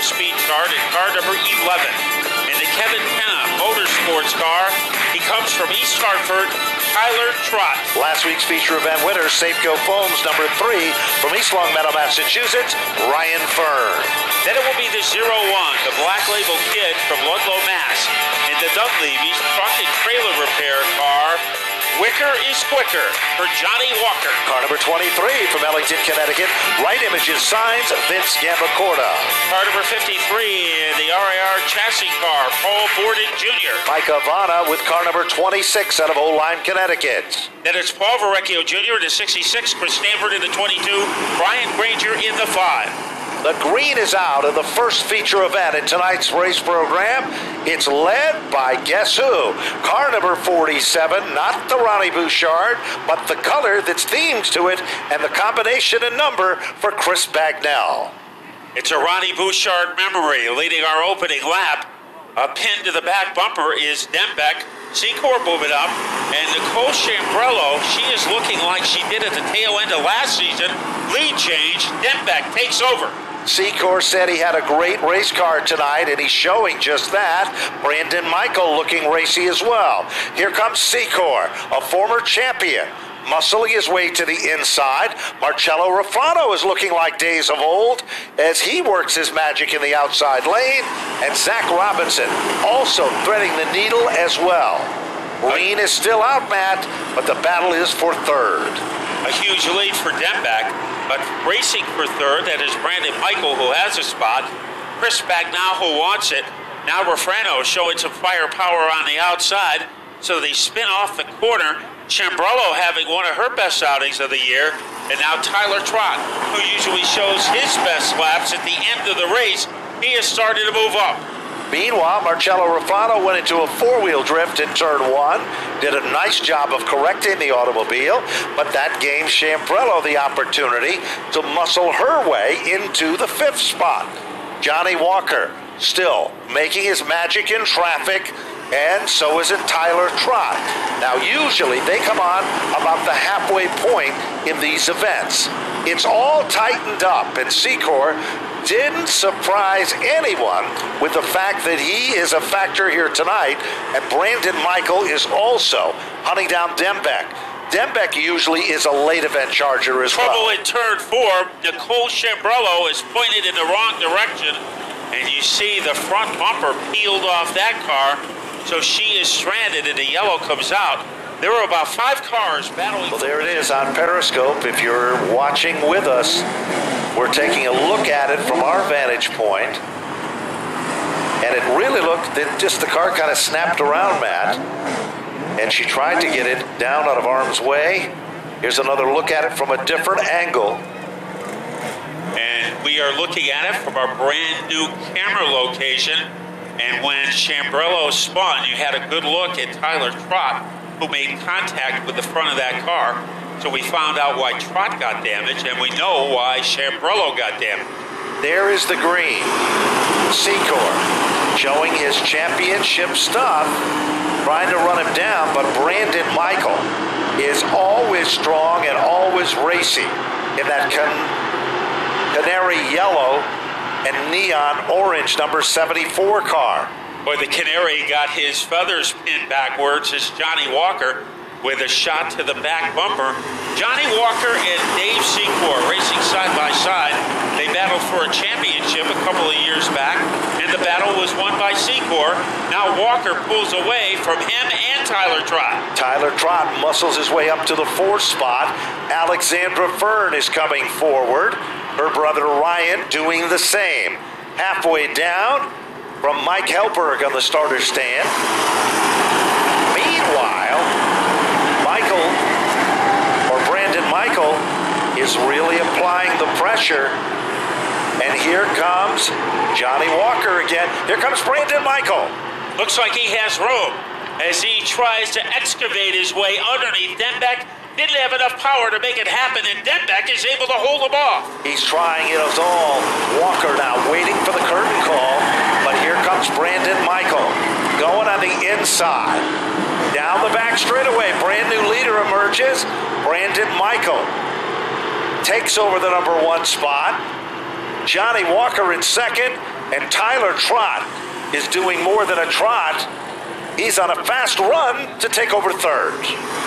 the speed chart in car number 11. In the Kevin Penna Motorsports car, he comes from East Hartford, Tyler Trott. Last week's feature event winner, Safeco Foams number 3 from East Longmeadow, Massachusetts, Ryan Fern. Then it will be the 01, the Black Label Kid from Ludlow, Mass. In the Dunleavy's truck and trailer repair car, Wicker is Quicker for Johnny Walker. Car number 23 from Ellington, Connecticut, Right Images Signs, Vince Gambacorta. Car number 53 in the RIR chassis car, Paul Borden Jr. Mike Havana with car number 26 out of Oline, Connecticut. Then it's Paul Verrecchio Jr. in the 66, Chris Stanford in the 22, Brian Granger in the 5. The green is out of the first feature event in tonight's race program. It's led by guess who? Car number 47, not the Ronnie Bouchard, but the color that's themed to it and the combination and number for Chris Bagnell. It's a Ronnie Bouchard memory leading our opening lap. A pin to the back bumper is Dembeck. Secor moving up, and Nicole Chambrello, she is looking like she did at the tail end of last season. Lead change, Dembeck takes over. Secor said he had a great race car tonight, and he's showing just that. Brandon Michael looking racy as well. Here comes Secor, a former champion, muscling his way to the inside. Marcello Rafano is looking like days of old as he works his magic in the outside lane. And Zach Robinson also threading the needle as well. Green is still out, Matt, but the battle is for third. A huge lead for Dembeck, but racing for third, that is Brandon Michael, who has a spot. Chris Bagnell, who wants it. Now Rafano showing some firepower on the outside, so they spin off the corner. Chambrello having one of her best outings of the year, and now Tyler Trott, who usually shows his best laps at the end of the race, he has started to move up. Meanwhile, Marcello Rafano went into a four-wheel drift in turn 1, did a nice job of correcting the automobile, but that gave Chambrello the opportunity to muscle her way into the 5th spot. Johnny Walker still making his magic in traffic, and so is it Tyler Trott. Now, usually they come on about the halfway point in these events. It's all tightened up, and Secor didn't surprise anyone with the fact that he is a factor here tonight, and Brandon Michael is also hunting down Dembeck. Dembeck usually is a late event charger as well. Trouble in turn 4. Nicole Chambrello is pointed in the wrong direction, and you see the front bumper peeled off that car. So she is stranded and the yellow comes out. There were about 5 cars battling. Well, there it is on Periscope. If you're watching with us, we're taking a look at it from our vantage point. And it really looked that just the car kind of snapped around, Matt. And she tried to get it down out of harm's way. Here's another look at it from a different angle. And we are looking at it from our brand new camera location. And when Chambrello spun, you had a good look at Tyler Trott, who made contact with the front of that car. So we found out why Trott got damaged, and we know why Chambrello got damaged. There is the green. Secor showing his championship stuff, trying to run him down, but Brandon Michael is always strong and always racy in that canary yellow and neon orange number 74 car. Boy, the Canary got his feathers pinned backwards as Johnny Walker with a shot to the back bumper. Johnny Walker and Dave Secor racing side by side. They battled for a championship a couple of years back, and the battle was won by Secor. Now Walker pulls away from him and Tyler Trott. Tyler Trott muscles his way up to the 4th spot. Alexandra Fern is coming forward. Her brother Ryan doing the same. Halfway down from Mike Helberg on the starter stand. Meanwhile, Brandon Michael is really applying the pressure. And here comes Johnny Walker again. Here comes Brandon Michael. Looks like he has room as he tries to excavate his way underneath Dembeck. Didn't have enough power to make it happen, and Dembeck is able to hold him off. He's trying it all. Walker now waiting for the curtain call, but here comes Brandon Michael going on the inside. Down the back straightaway, brand new leader emerges. Brandon Michael takes over the number 1 spot. Johnny Walker in second. And Tyler Trott is doing more than a trot. He's on a fast run to take over third.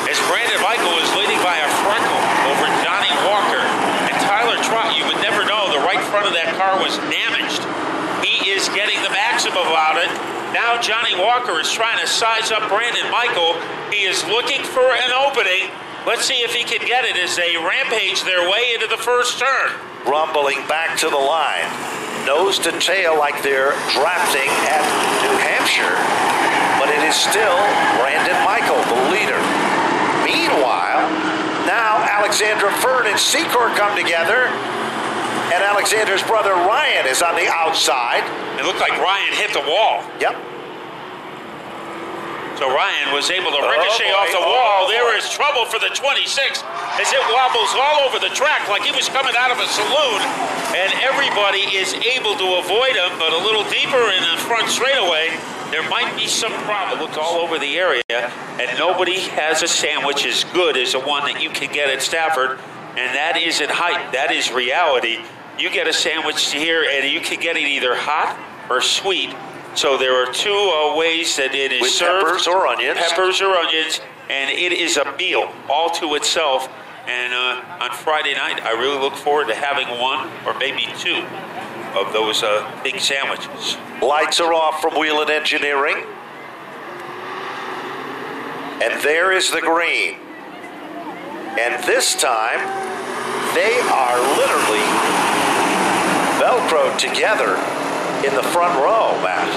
As Brandon Michael is leading by a freckle over Johnny Walker. And Tyler Trott, you would never know, the right front of that car was damaged. He is getting the maximum out of it. Now Johnny Walker is trying to size up Brandon Michael. He is looking for an opening. Let's see if he can get it as they rampage their way into the first turn. Rumbling back to the line. Nose to tail like they're drafting at New Hampshire. But it is still Brandon Michael, the leader. Meanwhile, now Alexander Fern and Secor come together. And Alexander's brother Ryan is on the outside. It looked like Ryan hit the wall. Yep. So Ryan was able to ricochet off the wall. There is trouble for the 26 as it wobbles all over the track like he was coming out of a saloon. And everybody is able to avoid him, but a little deeper in the front straightaway, there might be some problem. It looks all over the area, and nobody has a sandwich as good as the one that you can get at Stafford. And that isn't hype, that is reality. You get a sandwich here, and you can get it either hot or sweet. So there are two ways that it is with served. Peppers or onions. Peppers or onions, and it is a meal all to itself. And on Friday night, I really look forward to having one or maybe two of those big sandwiches. Lights are off from Wheelan Engineering. And there is the green. And this time, they are literally Velcroed together in the front row, Matt.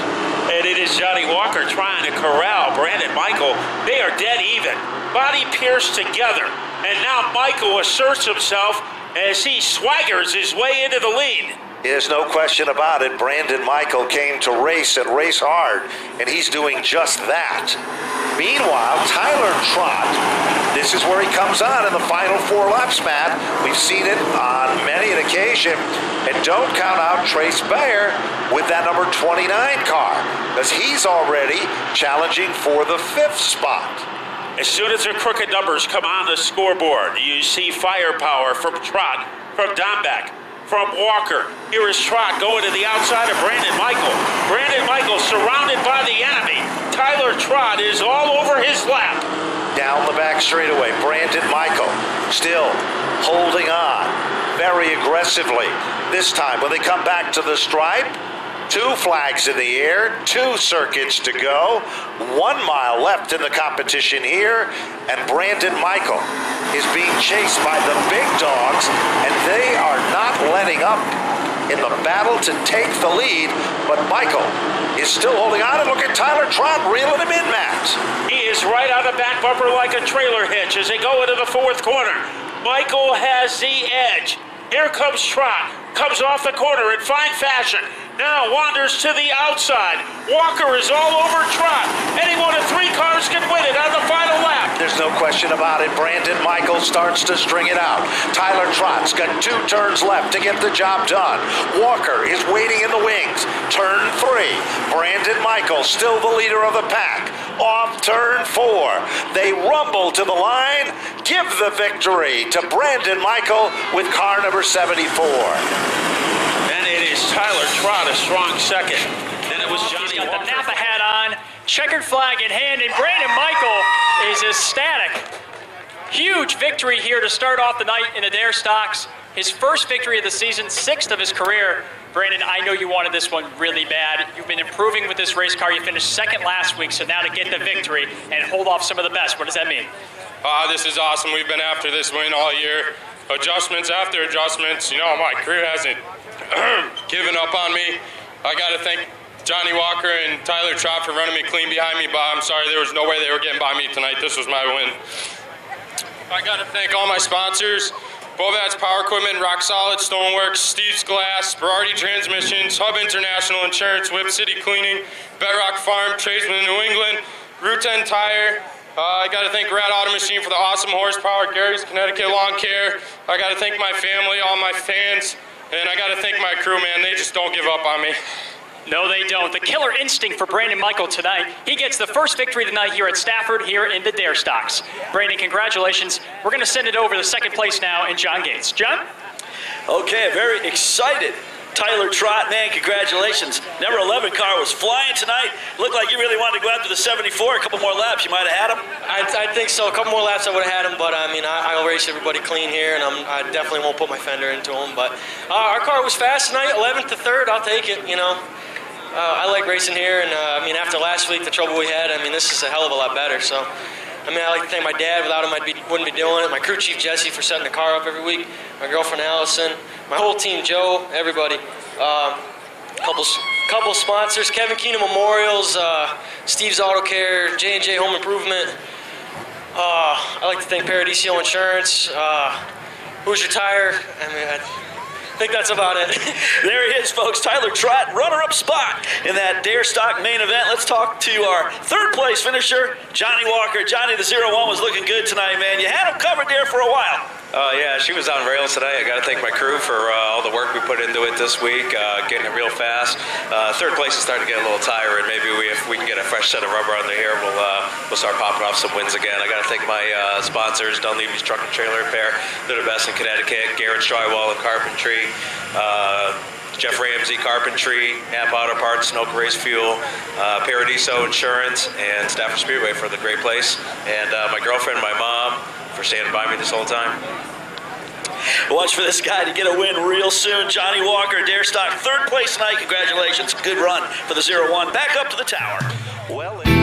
And it is Johnny Walker trying to corral Brandon Michael. They are dead even, body pierced together. And now Michael asserts himself as he swaggers his way into the lead. There's no question about it. Brandon Michael came to race and race hard, and he's doing just that. Meanwhile, Tyler Trott, this is where he comes on in the final 4 laps, Matt. We've seen it on many an occasion. And don't count out Trace Bayer with that number 29 car, because he's already challenging for the 5th spot. As soon as the crooked numbers come on the scoreboard, you see firepower from Trott, from Dombeck, from Walker. Here is Trott going to the outside of Brandon Michael. Brandon Michael surrounded by the enemy. Tyler Trott is all over his lap. Down the back straightaway, Brandon Michael still holding on very aggressively. This time when they come back to the stripe, 2 flags in the air, 2 circuits to go, 1 mile left in the competition here, and Brandon Michael is being chased by the big dogs, and they are not letting up in the battle to take the lead, but Michael is still holding on, and look at Tyler Trott reeling him in, Matt. He is right on the back bumper like a trailer hitch as they go into the 4th corner. Michael has the edge. Here comes Trott, comes off the corner in fine fashion. Now wanders to the outside. Walker is all over Trott. Any one of 3 cars can win it on the final lap. There's no question about it. Brandon Michael starts to string it out. Tyler Trott's got 2 turns left to get the job done. Walker is waiting in the wings. Turn 3. Brandon Michael still the leader of the pack. Off turn 4. They rumble to the line. Give the victory to Brandon Michael with car number 74. Then it is Tyler Trott, a strong second. Then it was Johnny He's got Walker. the Napa hat on, checkered flag in hand, and Brandon Michael is ecstatic. Huge victory here to start off the night in the Dare Stocks. His first victory of the season, 6th of his career. Brandon, I know you wanted this one really bad. You've been improving with this race car. You finished 2nd last week, so now to get the victory and hold off some of the best, what does that mean? This is awesome. We've been after this win all year. Adjustments after adjustments. You know, my career hasn't given up on me. I got to thank Johnny Walker and Tyler Trott for running me clean behind me, but I'm sorry there was no way they were getting by me tonight. This was my win. I got to thank all my sponsors, Bovats Power Equipment, Rock Solid Stoneworks, Steve's Glass, Berardi Transmissions, Hub International Insurance, Whip City Cleaning, Bedrock Farm, Tradesman New England, Route 10 Tire. I got to thank Rad Auto Machine for the awesome horsepower, Gary's Connecticut Lawn Care. I got to thank my family, all my fans, and I got to thank my crew, man. They just don't give up on me. No, they don't. The killer instinct for Brandon Michael tonight. He gets the first victory of the night here at Stafford, here in the Dare Stocks. Brandon, congratulations. We're going to send it over to 2nd place now and John Gates. John? Okay, very excited Tyler Trott, man, congratulations. Number 11 car was flying tonight. Looked like you really wanted to go after the 74. A couple more laps, you might have had him. I think so. A couple more laps I would have had him, but I mean, I'll race everybody clean here, and I definitely won't put my fender into him. But our car was fast tonight, 11th to 3rd. I'll take it, you know. I like racing here, and I mean, after last week, the trouble we had, I mean, this is a hell of a lot better. So, I mean, I like to thank my dad. Without him, wouldn't be doing it. My crew chief, Jesse, for setting the car up every week. My girlfriend, Allison. My whole team, Joe, everybody. Couple sponsors, Kevin Keenan Memorials, Steve's Auto Care, J&J Home Improvement. I like to thank Paradiso Insurance, Hoosier Tire. I mean, I think that's about it. There he is, folks. Tyler Trott, runner-up spot in that Dare Stock main event. Let's talk to our third-place finisher, Johnny Walker. Johnny, the 01 was looking good tonight, man. You had him covered there for a while. Yeah, she was on rails today. I got to thank my crew for all the work we put into it this week, getting it real fast. Third place is starting to get a little tired. Maybe if we can get a fresh set of rubber under here, we'll start popping off some wins again. I got to thank my sponsors, Dunleavy's Truck and Trailer Repair. They're the best in Connecticut. Garrett's Drywall and Carpentry. Jeff Ramsey Carpentry, App Auto Parts, Snow Race Fuel, Paradiso Insurance, and Stafford Speedway for the great place. And my girlfriend, my mom, for standing by me this whole time. Watch for this guy to get a win real soon. Johnny Walker, Dare Stock, third place tonight. Congratulations. Good run for the 01. Back up to the tower. Well.